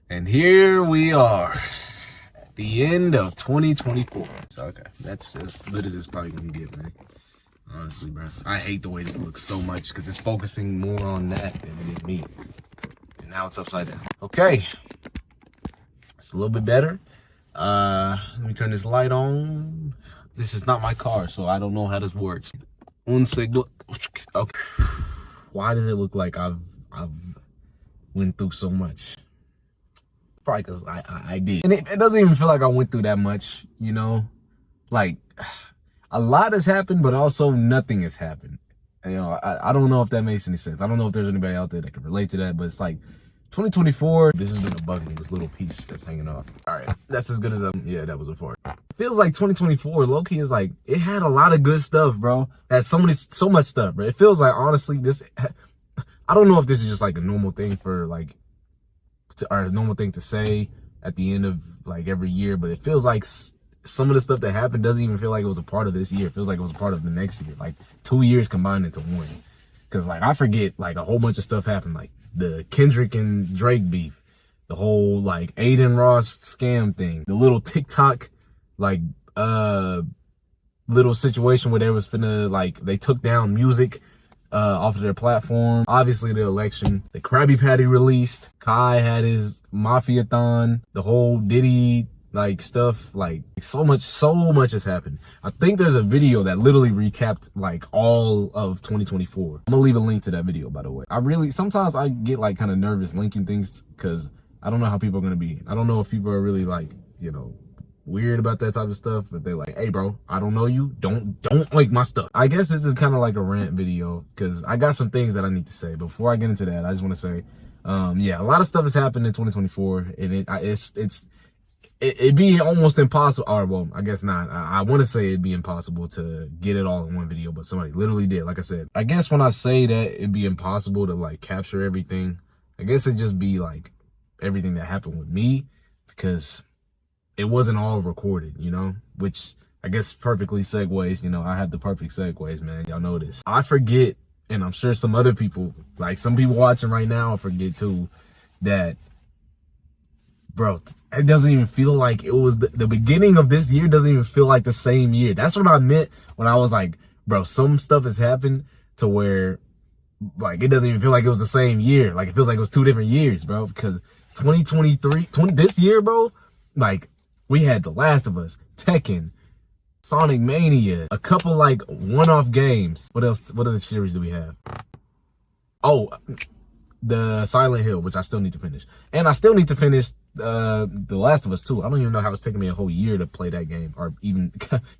And here we are at the end of 2024. So, okay, that's as good as it's probably gonna get, man. Honestly, bro. I hate the way this looks so much because it's focusing more on that than it is me. And now it's upside down. Okay. It's a little bit better. Let me turn this light on. This is not my car, so I don't know how this works. Un segundo. Okay. Why does it look like I've went through so much? Probably because I did. And it doesn't even feel like I went through that much, you know? Like, a lot has happened, but also nothing has happened. And, you know, I don't know if that makes any sense. I don't know if there's anybody out there that can relate to that, but it's like 2024, this has been a bug me, this little piece that's hanging off. All right, that's as good as yeah, that was a fart. Feels like 2024, low-key is like, it had a lot of good stuff, bro. It had so much stuff, bro. It feels like, honestly, I don't know if this is just like a normal thing for like, or a normal thing to say at the end of like every year, but it feels like some of the stuff that happened doesn't even feel like it was a part of this year. It feels like it was a part of the next year, like 2 years combined into one. Cause like I forget, like a whole bunch of stuff happened, like the Kendrick and Drake beef, the whole like Aiden Ross scam thing, the little TikTok like little situation where they was finna like they took down music off of their platform. Obviously the election, the Krabby Patty released, Kai had his Mafia-thon, the whole Diddy like stuff, like so much has happened. I think there's a video that literally recapped like all of 2024. I'm gonna leave a link to that video, by the way. Sometimes I get like kind of nervous linking things because I don't know how people are gonna be. I don't know if people are really like, you know, weird about that type of stuff. If they're like, hey bro, I don't know you, don't like my stuff. I guess this is kind of like a rant video because I got some things that I need to say. Before I get into that, I just want to say, yeah, a lot of stuff has happened in 2024, and it'd be almost impossible, or well, I guess not. I want to say it'd be impossible to get it all in one video, but somebody literally did. Like I said, I guess when I say that it'd be impossible to like capture everything, I guess it'd just be like everything that happened with me, because it wasn't all recorded, you know, which I guess perfectly segues, you know, I have the perfect segues, man. Y'all know this. I forget, and I'm sure some other people, like some people watching right now forget too, that bro, it doesn't even feel like it was the beginning of this year. Doesn't even feel like the same year. That's what I meant when I was like, bro, some stuff has happened to where like it doesn't even feel like it was the same year. Like it feels like it was 2 different years, bro. Because 2023, this year, bro, like we had The Last of Us, Tekken, Sonic Mania, a couple like one-off games. What else? What other series do we have? Oh, the Silent Hill, which I still need to finish. And I still need to finish The Last of Us 2. I don't even know how it's taking me a whole year to play that game or even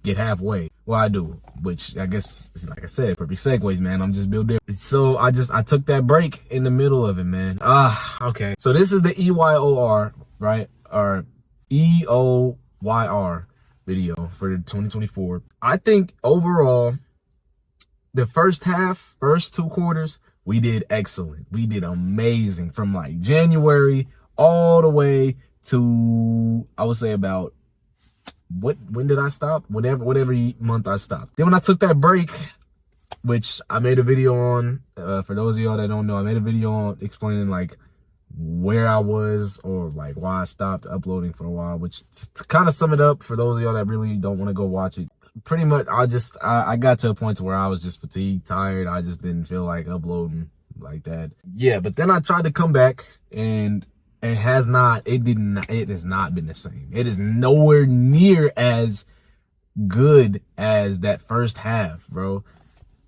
get halfway. Well, I do, which I guess, like I said, perfect segues, man. I'm just built different. So I took that break in the middle of it, man. Okay. So this is the E.Y.O.R, right? Or E.O.Y.R video for 2024. I think overall, the first 2 quarters, we did excellent. We did amazing from like January all the way to, I would say about, when did I stop? Whatever month I stopped. Then when I took that break, which I made a video on, for those of y'all that don't know, I made a video on explaining like where I was or like why I stopped uploading for a while, which to kind of sum it up for those of y'all that really don't want to go watch it. Pretty much, I got to a point to where I was just fatigued, tired. I just didn't feel like uploading like that. Yeah, but then I tried to come back, and it has not been the same. It is nowhere near as good as that first half, bro.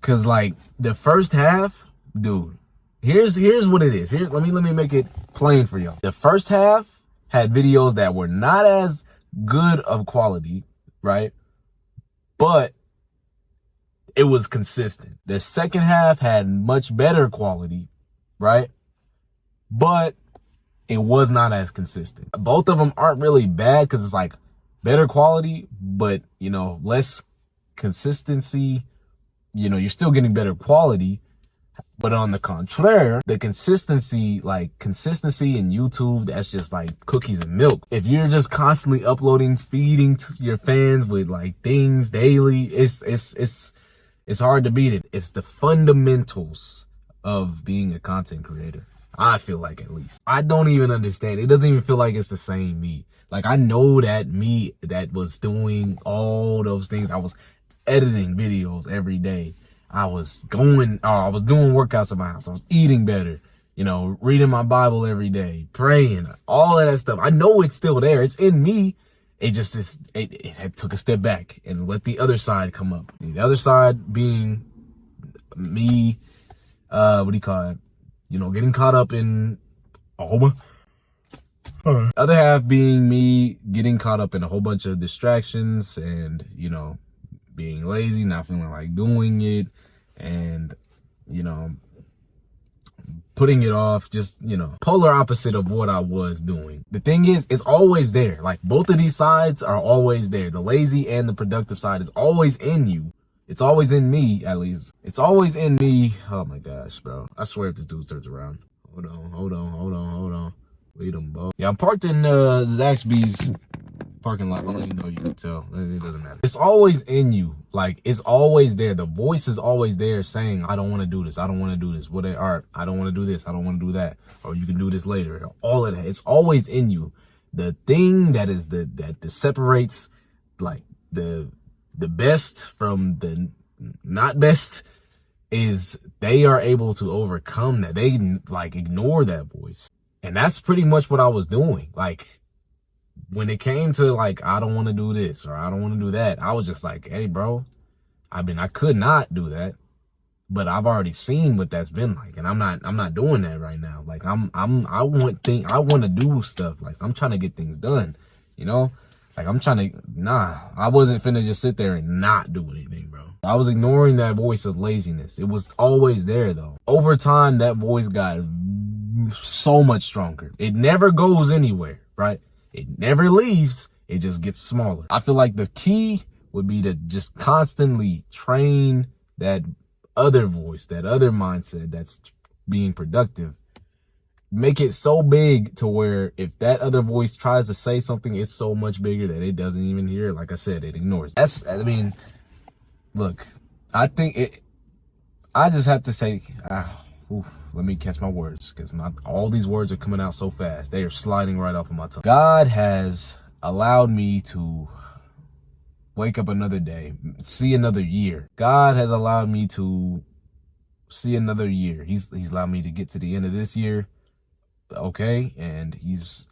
Cause like the first half, dude, here's what it is. Let me make it plain for y'all. The first half had videos that were not as good of quality, right? But it was consistent. The second half had much better quality, right? But it was not as consistent. Both of them aren't really bad because it's like better quality, but, you know, less consistency. You know, you're still getting better quality. But on the contrary, the consistency in YouTube, that's just like cookies and milk. If you're just constantly uploading, feeding to your fans with like things daily, it's hard to beat it. It's the fundamentals of being a content creator. I feel like, at least. I don't even understand. It doesn't even feel like it's the same me. Like, I know that me that was doing all those things. I was editing videos every day. I was doing workouts at my house. I was eating better, you know, reading my Bible every day, praying, all of that stuff. I know it's still there. It's in me. It just is, it had took a step back and let the other side come up. The other side being me, what do you call it? You know, getting caught up in a whole bunch. Other half being me getting caught up in a whole bunch of distractions and, you know, being lazy, not feeling like doing it, and, you know, putting it off, just, you know, polar opposite of what I was doing. The thing is, it's always there. Like, both of these sides are always there. The lazy and the productive side is always in you. It's always in me, at least. It's always in me. Oh my gosh, bro. I swear if this dude turns around. Hold on. Wait them both. Yeah, I'm parked in Zaxby's parking lot. I don't even know you can tell. It doesn't matter. It's always in you. Like, it's always there. The voice is always there saying, I don't want to do this. I don't want to do this. I don't want to do this. I don't want to do that. Or you can do this later. All of that. It's always in you. The thing that is that separates like the best from the not best is they are able to overcome that. They like ignore that voice. And that's pretty much what I was doing. Like, when it came to like, I don't want to do this or I don't want to do that, I was just like, hey, bro, I mean, I could not do that, but I've already seen what that's been like. And I'm not doing that right now. Like, I want to do stuff. Like, I'm trying to get things done, you know? Like, I wasn't finna just sit there and not do anything, bro. I was ignoring that voice of laziness. It was always there though. Over time, that voice got so much stronger. It never goes anywhere, right? It never leaves. It just gets smaller. I feel like the key would be to just constantly train that other voice, that other mindset that's being productive. Make it so big to where if that other voice tries to say something, it's so much bigger that it doesn't even hear it. Like I said, it ignores it. I mean, look, I just have to say, let me catch my words, because all these words are coming out so fast. They are sliding right off of my tongue. God has allowed me to wake up another day, see another year. God has allowed me to see another year. He's allowed me to get to the end of this year, okay, and he's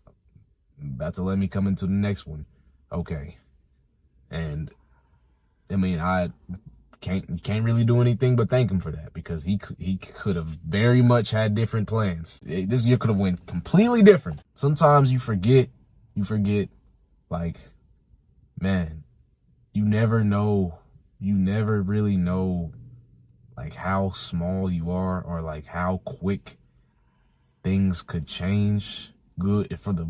about to let me come into the next one, okay. And I mean, I can't really do anything but thank him for that, because he could have very much had different plans. This year could have went completely different. Sometimes you forget, like, man, you never really know like how small you are, or like how quick things could change, good for the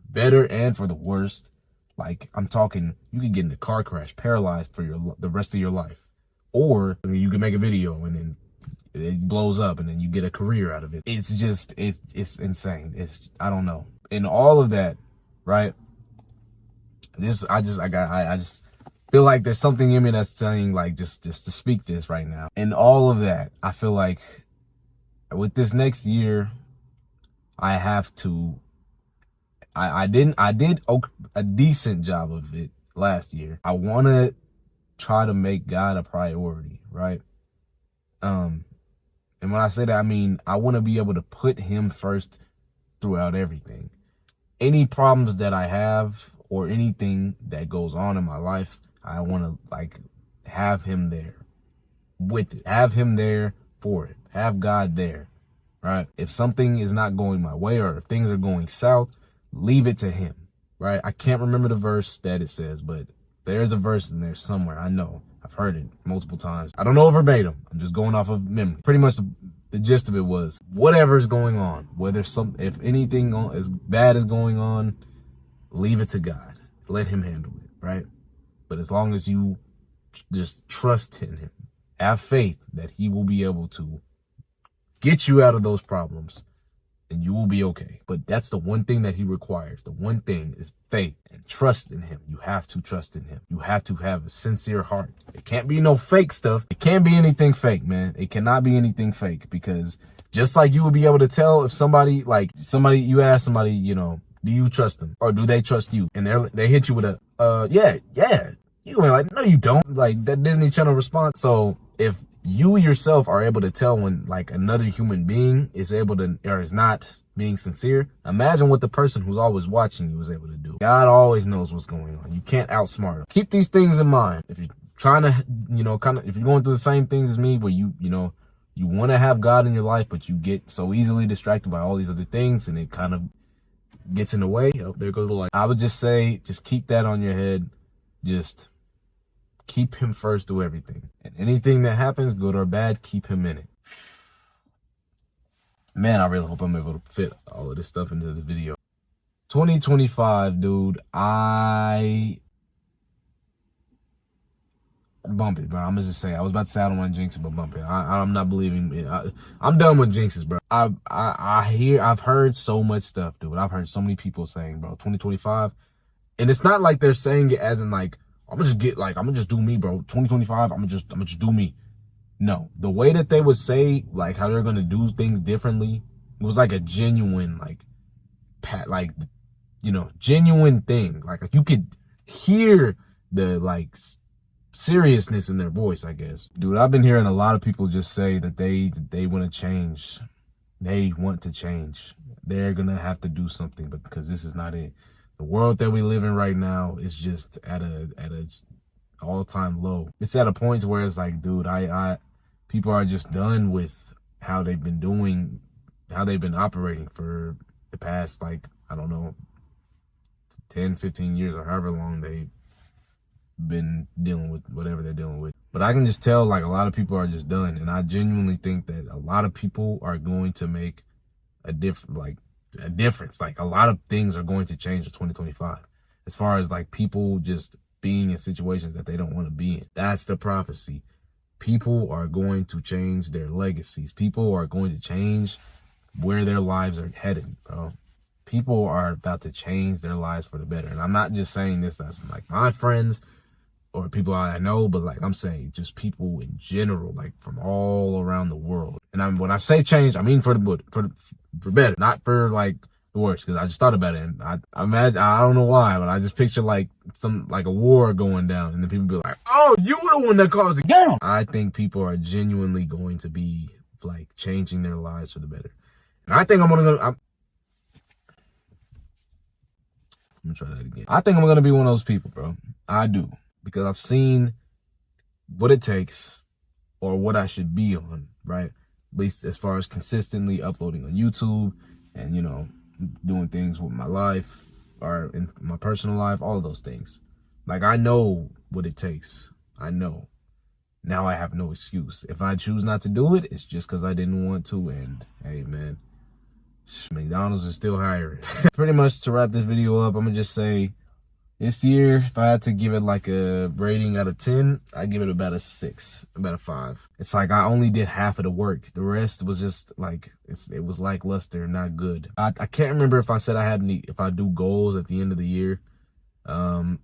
better and for the worst. Like, I'm talking, you could get in a car crash, paralyzed for the rest of your life. Or I mean, you can make a video and then it blows up and then you get a career out of it. It's just, it's insane. I don't know. In all of that, right? I just feel like there's something in me that's saying, like, just to speak this right now. In all of that, I feel like with this next year, I have to, I did a decent job of it last year. I want to try to make God a priority, right? And when I say that, I mean, I want to be able to put him first throughout everything. Any problems that I have or anything that goes on in my life, I want to like have him there with it, have him there for it, have God there, right? If something is not going my way or if things are going south, leave it to him, right? I can't remember the verse that it says, but there's a verse in there somewhere. I know. I've heard it multiple times. I don't know verbatim. I'm just going off of memory. Pretty much the gist of it was, whatever is going on, if anything as bad is going on, leave it to God. Let him handle it, right? But as long as you just trust in him, have faith that he will be able to get you out of those problems, and you will be okay. But that's the one thing that he requires. The one thing is faith and trust in him. You have to trust in him. You have to have a sincere heart. It can't be no fake stuff. It can't be anything fake, man. It cannot be anything fake, because Just like you would be able to tell if somebody, you ask somebody, you know, do you trust them or do they trust you? And they hit you with a, yeah. You gonna be like, no, you don't. Like that Disney Channel response. So if you yourself are able to tell when like another human being is able to, or is not being sincere, imagine what the person who's always watching you is able to do. God always knows what's going on. You can't outsmart him. Keep these things in mind. If you're trying to, you know, if you're going through the same things as me, where you know, you want to have God in your life, but you get so easily distracted by all these other things and it kind of gets in the way. Oh, there goes the light. I would just say, just keep that on your head. Just keep him first through everything. And anything that happens, good or bad, keep him in it. Man, I really hope I'm able to fit all of this stuff into this video. 2025, dude, bump it, bro. I'm gonna just say, I was about to say I don't want to jinx it, but bump it. I'm not believing it. I'm done with jinxes, bro. I've heard so much stuff, dude. I've heard so many people saying, bro, 2025, and it's not like they're saying it as in like, I'm gonna just do me, bro. 2025, I'm gonna just do me. No, the way that they would say like how they're gonna do things differently, it was like a genuine, you know, genuine thing. Like you could hear the like seriousness in their voice, I guess. Dude, I've been hearing a lot of people just say that they want to change. They want to change. They're gonna have to do something, but because this is not it. The world that we live in right now is just at a all-time low. It's at a point where it's like, dude, people are just done with how they've been operating for the past, like, I don't know, 10, 15 years or however long they've been dealing with whatever they're dealing with. But I can just tell, like, a lot of people are just done. And I genuinely think that a lot of people are going to make a difference. Like, a lot of things are going to change in 2025. As far as, like, people just being in situations that they don't want to be in. That's the prophecy. People are going to change their legacies. People are going to change where their lives are headed, bro. People are about to change their lives for the better. And I'm not just saying this as like my friends or people I know, but like I'm saying just people in general, like from all around the world. And when I say change, I mean for the good, for better, not for like the worst. Because I just thought about it, and I imagine, I don't know why, but I just picture like a war going down, and then people be like, "Oh, you were the one that caused it." Yeah. I think people are genuinely going to be like changing their lives for the better, and I think I'm gonna try that again. I think I'm gonna be one of those people, bro. I do, because I've seen what it takes, or what I should be on, right? At least as far as consistently uploading on YouTube, and, you know, doing things with my life or in my personal life, all of those things. Like, I know what it takes. I know. Now I have no excuse. If I choose not to do it, it's just because I didn't want to. And hey, man, McDonald's is still hiring. Pretty much to wrap this video up, I'm gonna just say, this year, if I had to give it like a rating out of 10, I'd give it about a 6, about a 5. It's like I only did half of the work. The rest was just like, it was lackluster, not good. I can't remember if I said if I do goals at the end of the year. I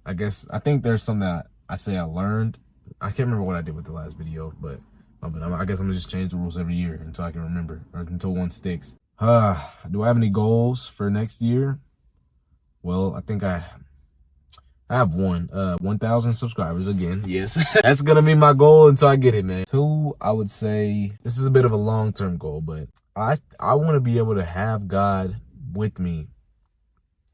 think there's something that I say I learned. I can't remember what I did with the last video, but I guess I'm gonna just change the rules every year until I can remember, or until one sticks. Do I have any goals for next year? Well, I think I have 1,000 subscribers again. Yes, that's gonna be my goal until I get it, man. 2, I would say, this is a bit of a long-term goal, but I want to be able to have God with me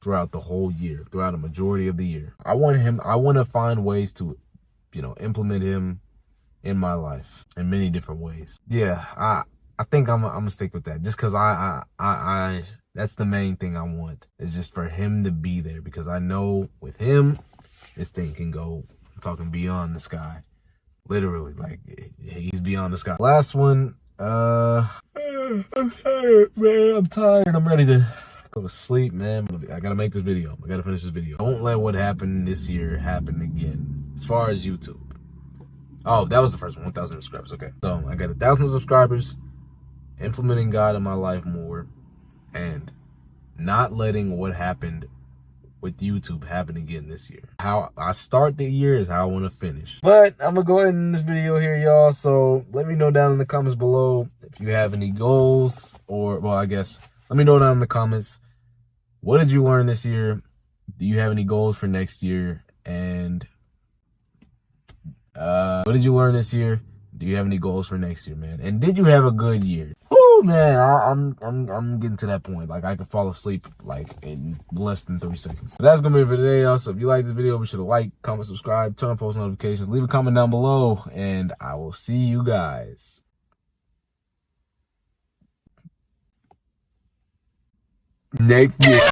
throughout the whole year, throughout a majority of the year. I want to find ways to, you know, implement him in my life in many different ways. Yeah, I think I'm gonna stick with that, just because I that's the main thing I want, is just for him to be there, because I know with him, this thing can go, I'm talking beyond the sky. Literally, like, he's beyond the sky. Last one, I'm tired, man. I'm tired. I'm ready to go to sleep, man. I gotta make this video. I gotta finish this video. Don't let what happened this year happen again. As far as YouTube. Oh, that was the first one, 1,000 subscribers, okay. So, I got 1,000 subscribers, implementing God in my life more, and not letting what happened with YouTube happen again this year. How I start the year is how I want to finish. But I'm gonna go ahead and end this video here, y'all. So let me know down in the comments below if If you have any goals, or, well, I guess, let me know down in the comments. What did you learn this year? Do you have any goals for next year? And what did you learn this year? Do you have any goals for next year, man? And did you have a good year? Oh man, I'm getting to that point. Like, I could fall asleep like in less than 3 seconds. So that's gonna be it for today, y'all. So if you like this video, be sure to like, comment, subscribe, turn on post notifications, leave a comment down below, and I will see you guys next year.